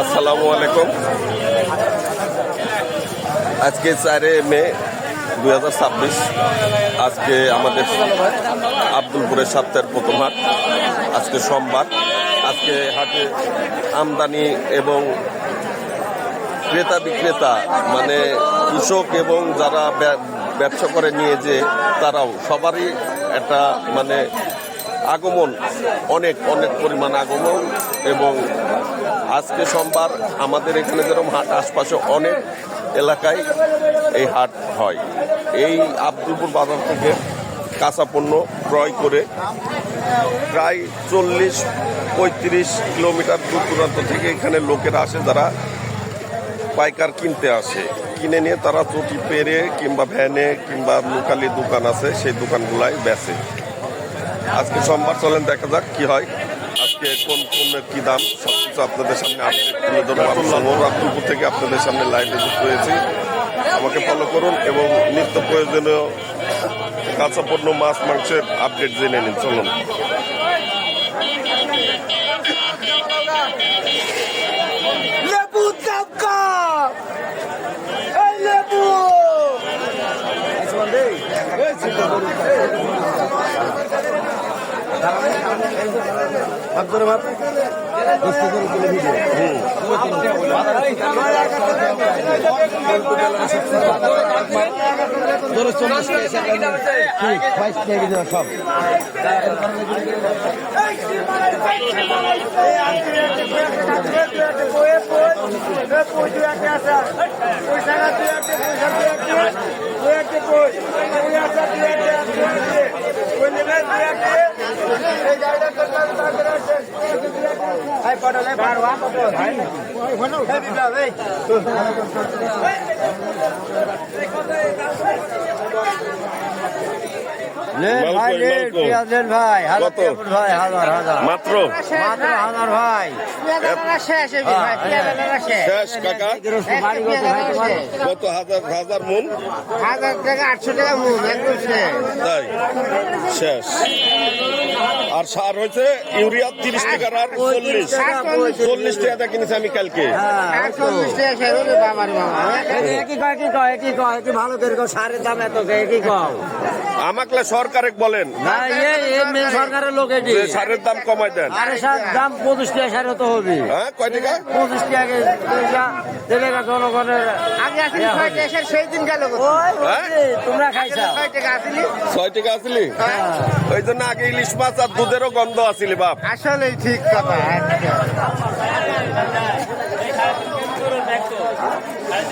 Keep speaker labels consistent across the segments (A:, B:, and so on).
A: আসসালামু আলাইকুম। আজকে 4 মে 2026। আজকে আমাদের আব্দুলপুরের সপ্তাহের প্রথম হাট। আজকে সোমবার। আজকে হাটে আমদানি এবং ক্রেতা বিক্রেতা মানে কৃষক এবং যারা ব্যবসা করে নিয়ে যে তারাও সবারই একটা মানে আগমন, অনেক অনেক পরিমাণ আগমন। এবং আজকে সোমবার আমাদের এখানে যেরকম হাট, আশপাশে অনেক এলাকায় এই হাট হয়। এই আব্দুলপুর বাজার থেকে কাঁচা পণ্য ক্রয় করে প্রায় 40-35 কিলোমিটার দূর দূরান্ত থেকে এখানে লোকেরা আসে, যারা পাইকার কিনতে আসে। কিনে নিয়ে তারা চটি পেরে কিংবা ভ্যানে কিংবা লোকালি দোকান আছে সেই দোকানগুলাই বেচে। আজকে সোমবার, চলেন দেখা যাক কি হয়, আজকে কোন পণ্যের কি দাম সবকিছু আপনাদের সামনে আপডেট তুলে ধরবো। আব্দুলপুর থেকে আপনাদের সামনে লাইভে যুক্ত হয়েছি। আমাকে ফলো করুন এবং নিত্য প্রয়োজনীয় কাঁচা পণ্য, মাছ মাংসের আপডেট জেনে নিন। চলুন। মাত্র
B: ভাই শেষ
A: কাকা, কত হাজার মন?
B: 1000 টাকা 800 টাকা মন, একদম
A: তাই শেষ। আর সার হয়েছে ইউরিয়া 30 টাকার আর 40 টাকা কিনেছি আমি কালকে।
B: ভালো করে সারের দাম এত কি কম
A: আমাকে সরকারে বলেন
B: সরকারের লোক
A: সারের দাম কমাই দেন।
B: আরে সার দাম 25 টাকা সার হতে হবে।
A: হ্যাঁ, কয় টাকা?
B: 25 টাকা দেবে জনগণের। আগে আসলে 6 টাকা, সেই দিন গেল। তোমরা খাইছা 6 টাকা আসলি,
A: 6 টাকা আসলি। ওই জন্য আগে ইলিশ মাছ আর দুধেরও গন্ধ আসলি বাপ।
B: আসলে ঠিক কথা।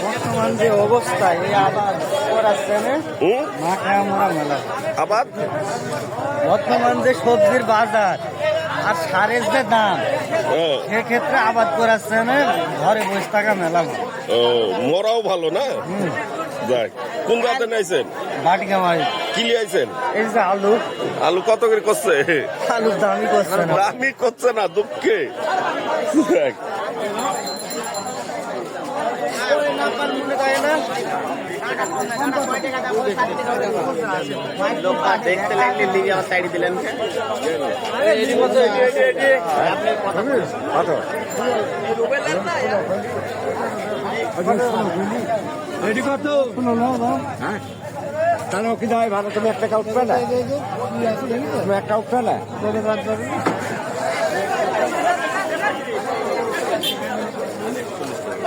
B: বর্তমান যে অবস্থা, এই আবাদ করাচ্ছে মেলা
A: আবাদ,
B: বর্তমান যে সবজির বাজার আর সারের যে দাম, সেক্ষেত্রে আবাদ করাচ্ছে না, ঘরে বসে থাকা মেলা।
A: মরাও ভালো না। যাই, কোন রাতে নাইছেন?
B: বাটিকা মারি
A: কি লিয়াইছেন?
B: এই যে আলু।
A: আলু কত করে করছে?
B: আলু দামি করছে না,
A: দামি করছে না, দুঃখে।
B: দেখতে লাগলে লিগে আমার সাইড দিলেন। তাহলে কি দায় ভালো, তুমি একটা টাকা উঠবে না, তুমি একটা উঠবে না।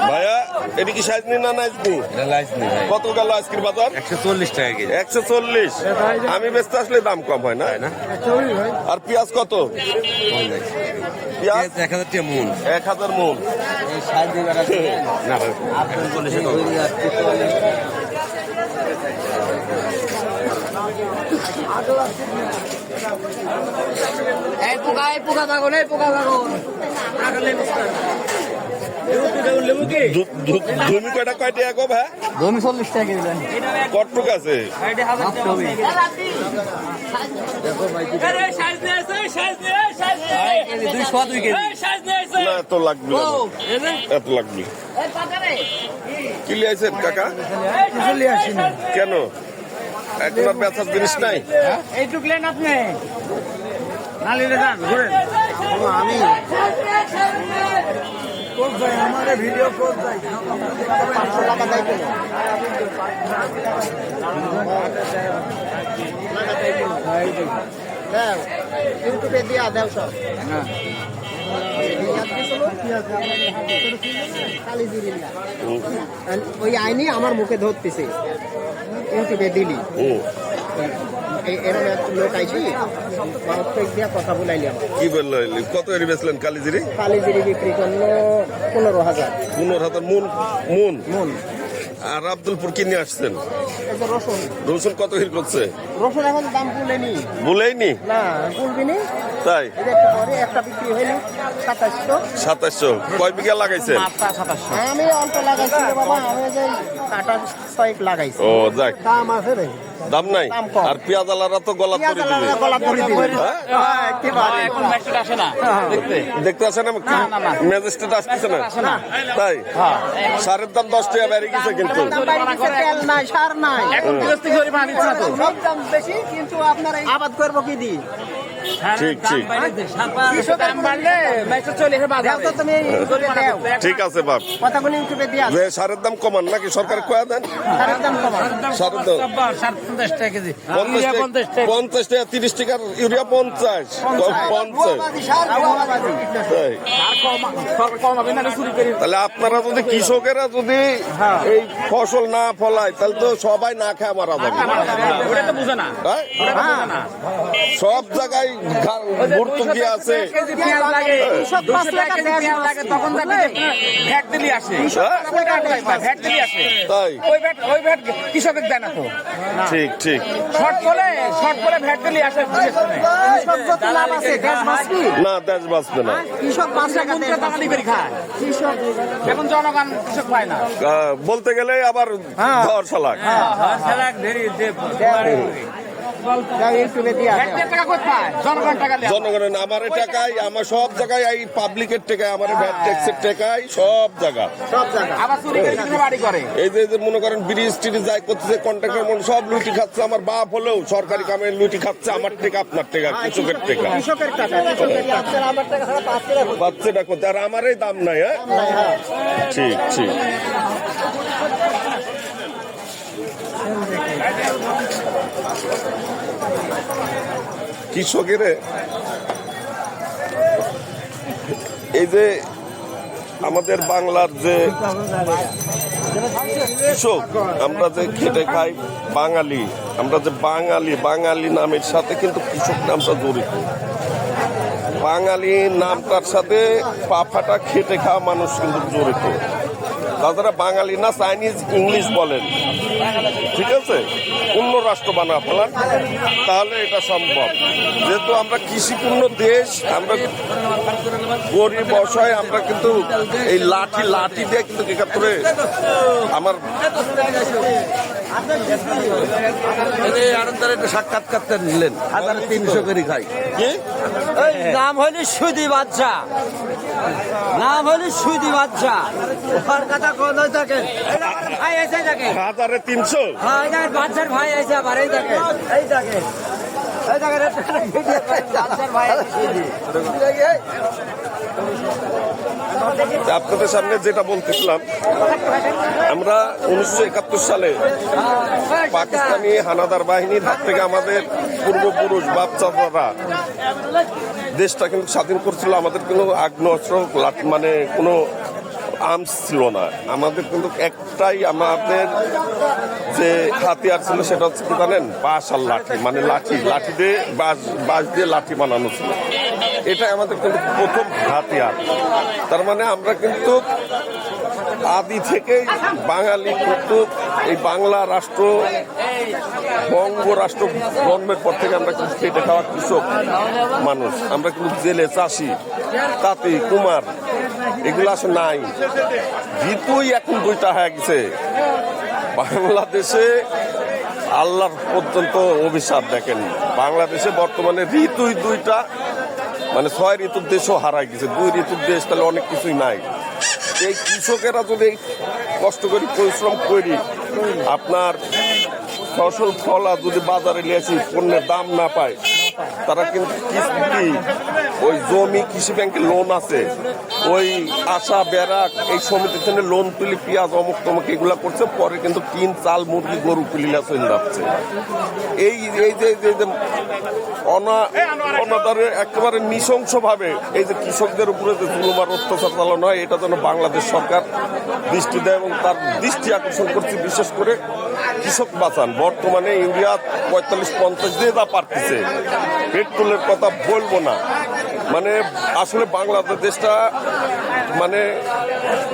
A: ভাইয়া, এটা কি সাইজনি না নাইজনি? কত গেল আজকের বাজার?
B: 140 টাকা কেজি।
A: 140। আমি বেচতে আসলে দাম কম হয় না। আর পেঁয়াজ কত? পেঁয়াজ
B: 1000 টাকা মন।
A: 1000 মন।
B: পোকা পাগল, পোকা পাগল।
A: জমি কয়টা, কয় টাকা গো ভাই?
B: জমি 40 টাকা কেজি।
A: কটটুক আছে? এত লাগবে, এত লাগবে। কি লিয়াইছেন কাকা? কেন এখন আর বেচার জিনিস নাই?
B: এইটুক লেন আপনি, না নিলে যান ঘুরেন। আমি ভিডিও কোড যাই 500 টাকা দেয় কেন ইউটিউবে দিয়া দাও সব ওই আইনি আমার মুখে ধরতেছে ইউটিউবে দিলি এরকম এক লোক আইসি দিয়া কথা বলাইলাম
A: কি বললো কত এর বেচলেন কালিজিরি
B: কালিজিরি বিক্রি করলো 15,000
A: 15,000 মন মন
B: মন
A: আর আব্দুলপুর কিনে আসছেন
B: এই যে রসুন
A: রসুন কত হির করছে
B: রসুন এখন দাম বলেনি
A: বলেইনি
B: না বলবিনি
A: তাই
B: এই যে একটু পরে একটা বিক্রি হইলো
A: 2700 কয় বিঘা লাগাইছেন
B: আমি অল্প লাগাইছি রে বাবা আমি যে কাটা 6 লাগাইছি
A: ও যাক
B: দাম আছে রে
A: দাম নাই
B: দাম কম।
A: আর পেঁয়াজ আলারা তো গলা করে দিবে
B: গলা পড়ে দিবে
A: হ্যাঁ?
B: একেবারে
C: এখন ম্যাচটা আসে না দেখতে
A: দেখতে আসেন ম্যাজিস্ট্রেট আসতেছে না
B: না।
A: তাই সারের দাম 10 টাকা বেড়ে গেছে কিন্তু
B: দাম বাড়ি দিছে, তেল নাই সার নাই
C: এখন গৃহস্থী জরিমানা দিচ্ছে না তো
B: সব দাম বেশি কিন্তু আপনার আবাদ করবো কি দি
A: ঠিক ঠিক
C: দাম বাড়লে ম্যাচটা চলে এসে বাজারে
B: দাও তো তুমি করে দাও
A: ঠিক আছে বাপ
B: কথাগুলো ইউটিউবে দিয়া
A: যে সারের দাম কমান নাকি সরকার কয়া দেন
B: সারের দাম কমা
A: সারের দাম
C: 50 টাকা কেজি
A: 50 টাকা 50 টাকা 30 টাকার ইউরিয়া 50 তাই
C: কম হবে না চুরি করে
A: তাহলে আপনারা যদি কৃষকেরা যদি এই ফসল না ফলায় তাহলে তো সবাই না খায় মারা যাবে
C: ওটা তো বুঝে না
A: হ্যাঁ?
C: ওটা তো বুঝে না
A: সব জায়গায় ভর্তুকি আছে
C: কেজি পেঁয়াজ লাগে
B: কৃষক
C: 200
B: 5
C: টাকা
B: টাকা
C: কেজি পেঁয়াজ লাগে তখন যাবে ভ্যাট দিলি আসে
A: হ্যাঁ?
C: ভ্যাট দিলি আসে
A: তাই
C: ওই ভ্যাট কৃষকের দেয় না তো
A: ঠিক ঠিক
C: শর্ট বলে ভ্যাট দিলি আসে
B: কৃষক যত লাভ আছে দেশ বাঁচবি
A: না দেশ বাঁচবে না
B: কৃষক 5 টাকা দেয়
C: দালালি করে খায়
B: কৃষক
C: এখন জনগণ কৃষক পায় না
A: বলতে গেলে আবার ধর শালাক
B: ইউটিউবে দিয়া
C: ভ্যাট দিয়ে টাকা কোথায় পায় জনগণ টাকা দেয়
A: জনগণের আমার টাকায় আমার সব জায়গায় এই পাবলিকের টাকায় আমার ভ্যাট ট্যাক্সের টাকায় সব জায়গা
B: সব জায়গা
C: আবার চুরি করে কিছু বাড়ি করে
A: এই যে মনে করেন ব্রিজ টিরিজ যাই করতেছে কন্ট্রাক্টর মনে সব লুটি খাচ্ছে আমার বাপ হলেও সরকারি কামে লুটি খাচ্ছে আমার টাকা আপনার টাকা কৃষকের টাকা
B: কৃষকের টাকা কৃষকের টাকা আমার টাকা ছাড়া 5 টাকা
A: বাচ্চা ডাকো আর আমারই দাম নাই হ্যাঁ ঠিক ঠিক কৃষকের এই যে আমাদের বাংলার যে কৃষক আমরা যে খেটে খাই বাঙালি আমরা যে বাঙালি নামের সাথে কিন্তু কৃষক নামটা জড়িত বাঙালি নামটার সাথে পা ফাটা খেটে খাওয়া মানুষ কিন্তু জড়িত তাছাড়া বাঙালি না চাইনিজ ইংলিশ বলেন ঠিক আছে অন্য রাষ্ট্র বানা ফেলান তাহলে এটা সম্ভব যেহেতু আমরা কৃষিপূর্ণ দেশ আমরা গরিব অসহায় আমরা কিন্তু এই লাঠি দিয়ে কিন্তু একাত্তরে আমার সাক্ষাৎকার নিলেন 1300 করে খাই কি
D: নাম হইলে সুদি বাচ্চা নাম হইলে সুদি বাচ্চা ওর কথা কোন থাকে ভাই এসে থাকে
A: 1300
D: হ্যাঁ এই দেখেন বাচ্চার ভাই এসে আবার এই দেখে এই দেখে এই দেখেন বাচ্চার ভাই
A: আপনাদের সামনে যেটা বলতেছিলাম আমরা 1971 সালে পাকিস্তানি হানাদার বাহিনীর হাত থেকে আমাদের পূর্বপুরুষ বাপচাচারা দেশটা কিন্তু স্বাধীন করছিল আমাদের কোনো আগ্নেয়াস্ত্র মানে কোনো আর্মস ছিল না আমাদের কিন্তু একটাই আমাদের যে হাতিয়ার ছিল সেটা হচ্ছে কি জানেন বাঁশ আর লাঠি মানে লাঠি দিয়ে বাঁশ দিয়ে লাঠি বানানো ছিল এটাই আমাদের কিন্তু প্রথম হাতিয়ার তার মানে আমরা কিন্তু আদি থেকে বাঙালি কিন্তু এই বাংলা রাষ্ট্র বঙ্গ রাষ্ট্র জন্মের পর থেকে আমরা কিন্তু খেটে খাওয়া কৃষক মানুষ আমরা কিন্তু জেলে চাষি তাঁতি কুমার এগুলো আসলে নাই ভিতুই এখন দুইটা হয়ে গেছে বাংলাদেশে আল্লাহর পর্যন্ত অভিশাপ দেখেন বাংলাদেশে বর্তমানে ঋতুই দুইটা মানে 6 ঋতুর দেশও হারাই গেছে 2 ঋতুর দেশ তাহলে অনেক কিছুই নাই এই কৃষকেরা যদি কষ্ট করি পরিশ্রম করি আপনার ফসল ফলা যদি বাজারে নিয়ে আসি পণ্যের দাম না পায় তারা কিন্তু কিস্তি ওই জমি কৃষি ব্যাংকে লোন আছে, ওই আশা ব্যারাক এই সমিতির জন্য লোন তুলি পেঁয়াজ অমুক তমুক এগুলা করছে, পরে কিন্তু কিন চাল মুরগি গরু কুলিলা চলে যাচ্ছে। এই এই যে অনাদারে একেবারে নৃশংসভাবে এই যে কৃষকদের উপরে যে জুলুমার অত্যাচার চালানো হয়, এটা যেন বাংলাদেশ সরকার দৃষ্টি দেয় এবং তার দৃষ্টি আকর্ষণ করছে। বিশেষ করে কৃষক বাঁচান। বর্তমানে ইউরিয়া 45-50 দিয়ে যা পারতেছে, পেট্রোলের কথা বলবো না। মানে আসলে বাংলাদেশটা মানে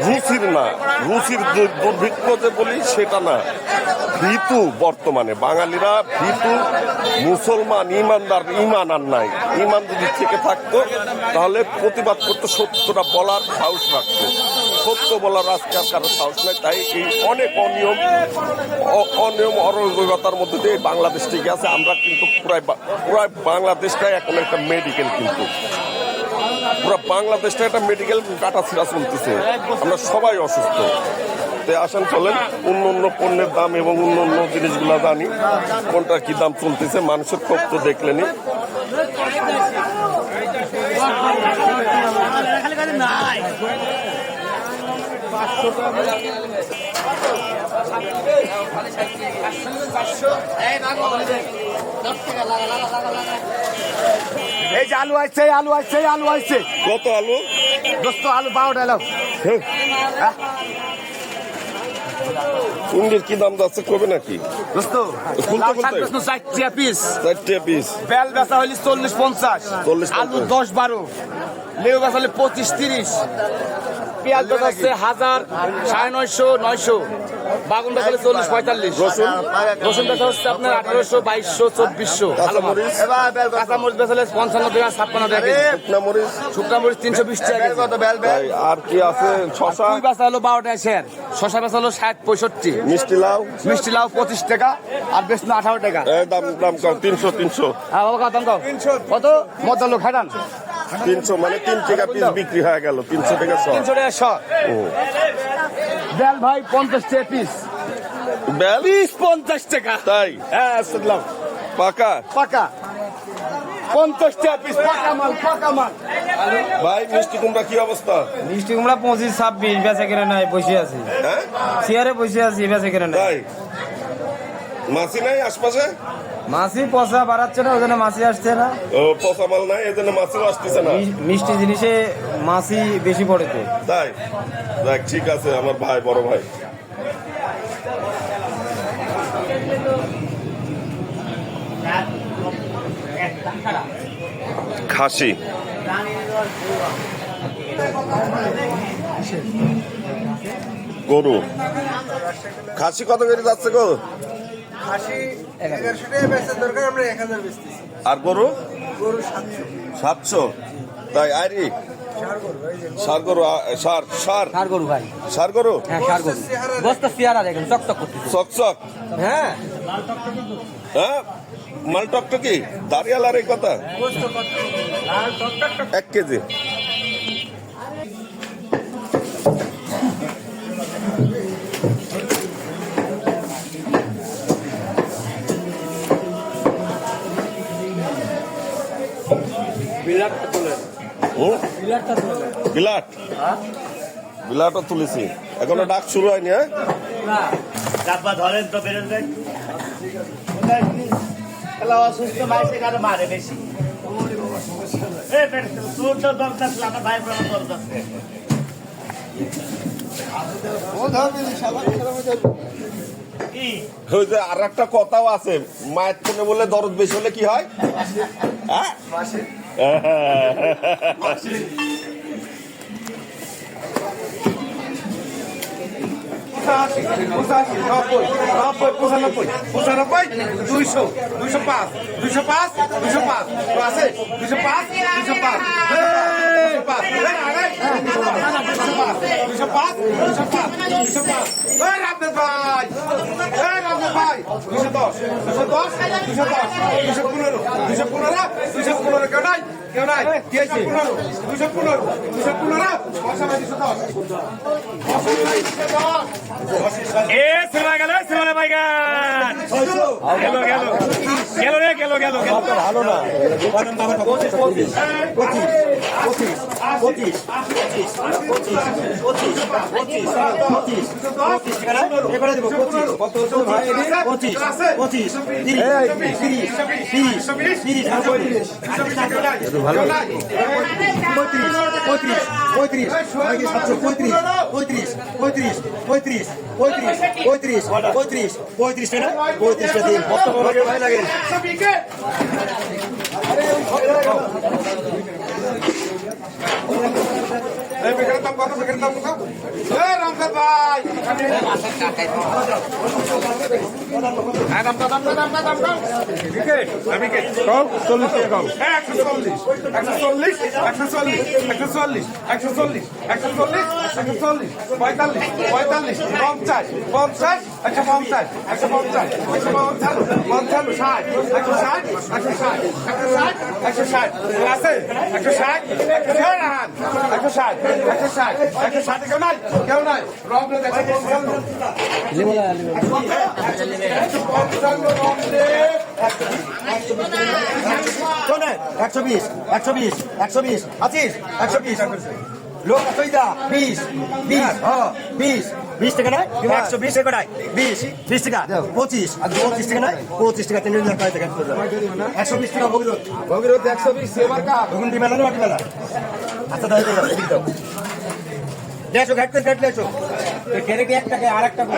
A: রুচির না, রুচির দুর্ভিক্ষ যে বলি সেটা না, ভীতু। বর্তমানে বাঙালিরা ভীতু, মুসলমান ইমানদার, ইমান আর নাই। ইমান যদি থেকে থাকতো তাহলে প্রতিবাদ করতো, সত্যটা বলার সাহস রাখতো। সত্য বলার আজকে আর কারো সাহস নাই। তাই এই অনেক অনিয়ম অরাজকতার মধ্যে দিয়ে বাংলাদেশ টিকে আছে। আমরা কিন্তু পুরাই বাংলাদেশটাই এখন একটা মেডিকেল, কিন্তু পুরো বাংলাদেশটা একটা মেডিকেল কাটাছিড়া চলতেছে। আমরা সবাই অসুস্থ। তাই আসেন চলেন অন্য পণ্যের দাম এবং অন্য জিনিসগুলো জানি কোনটা কি দাম চলতেছে। মানুষের ক্ষোভ তো দেখলেনি।
C: এই যে আলু আসছে, আলু আসছে, আলু আসছে।
A: কত আলু?
C: দোস্ত আলু 12 টাকা।
A: কুন্ডির কি দাম যাচ্ছে কবে নাকি?
C: দোস্ত
A: খুলতে খুলতে
C: 4 টাকা পিস।
A: 4 টাকা পিস।
C: বেল বেচা হইলে 40-50,
A: 40-50,
C: আলু 10-12, লেবু বেচা হলে 25-30, পেঁয়াজ বেচা হচ্ছে 1000, 950-900, বাগুন বেচা হলে 40-45,
A: রসুন?
C: রসুন বেচা হচ্ছে আপনার 1800-2200-2400,
A: কাঁচামরিচ?
C: কাঁচামরিচ বেচা হলে 55 টাকা 56 টাকা কেজি,
A: শুকনা মরিচ?
C: শুকনা মরিচ 320 টাকা কেজি।
A: তাই আর কি আছে? শশা?
C: কুই বেচা হলো 12 টাকা শের, শশা বেচা হলো 60-65,
A: মিষ্টি লাউ?
C: মিষ্টি লাউ 25 টাকা, আর বেচনো 18 টাকা।
A: দাম কম 300।
C: হ্যাঁ বাবা কত দাম কত? মজা লোক খাইটান
A: 300 মানে 3 টাকা পিস বিক্রি হয়ে গেল। 300 টাকা শো।
C: 300 টাকা শো। বেল ভাই 50 টাকা পিস।
A: বেল
C: 50 টাকা।
A: তাই?
C: হ্যাঁ শুনলাম।
A: পাকা?
C: পাকা 50 টাকা পিস, পাকা মাল, পাকা মাল।
A: ভাই মিষ্টি কুমড়া কি অবস্থা?
B: মিষ্টি কুমড়া 25-26 বেচা কেনা নাই, বসে আছি
A: হ্যাঁ
B: চেয়ারে বসে আছি, বেচা কেনা নাই।
A: তাই? মাছি নাই আশপাশে?
B: মাছি পচা বাড়াচ্ছে না, ওই জন্য মাছি আসছে না।
A: ও পচা মাল নাই, এজন্য মাছিও আসতেছে না।
B: মিষ্টি জিনিসে মাছি বেশি পড়ে তো।
A: তাই? দেখ ঠিক আছে আমার ভাই, বড় ভাই। খাসি গরু, খাসি কত করে যাচ্ছে গো?
E: খাসি 1100 টাকা বেচার দরকার, আমরা 1000 বেচতেছি।
A: আর গরু?
E: গরু 700।
A: 700? তাই? আইরি সার গরু? সার
B: সার গরু ভাই,
A: সার গরু
B: হ্যাঁ সার গরু। বস্তা চেহারা দেখেন চকচক করতেছে।
A: চকচক?
B: হ্যাঁ
A: হ্যাঁ মাল টকটকি দাঁড়িয়ালার এই কথা। 1 কেজি। বিলাটও তুলেছি, এখনো ডাক শুরু হয়নি। হ্যাঁ
F: ধরেন তো বেরোন যায় অসুস্থ মাইসে কারো মারে বেশি। তোর তো দরকার ছিল, আমার ভাই বোনের দরকার আছে।
A: ওই যে আর একটা কথাও আছে, মায়ের কোনে বলে দরদ বেশি হলে কি হয়? হ্যাঁ
G: ভালো না লোক 20 টাকা নয় 120 টাকা নয় 20 টাকা 25 টাকা নয় 25 টাকা 3 টাকা 120 টাকা ভগীরথ 120 এবার কা ভগন্তি মেলা না মাটি মেলা আচ্ছা দাও দাও লেছো ঘাট করে লেছো তো কেরে কি 1 টাকা আর 1 টাকা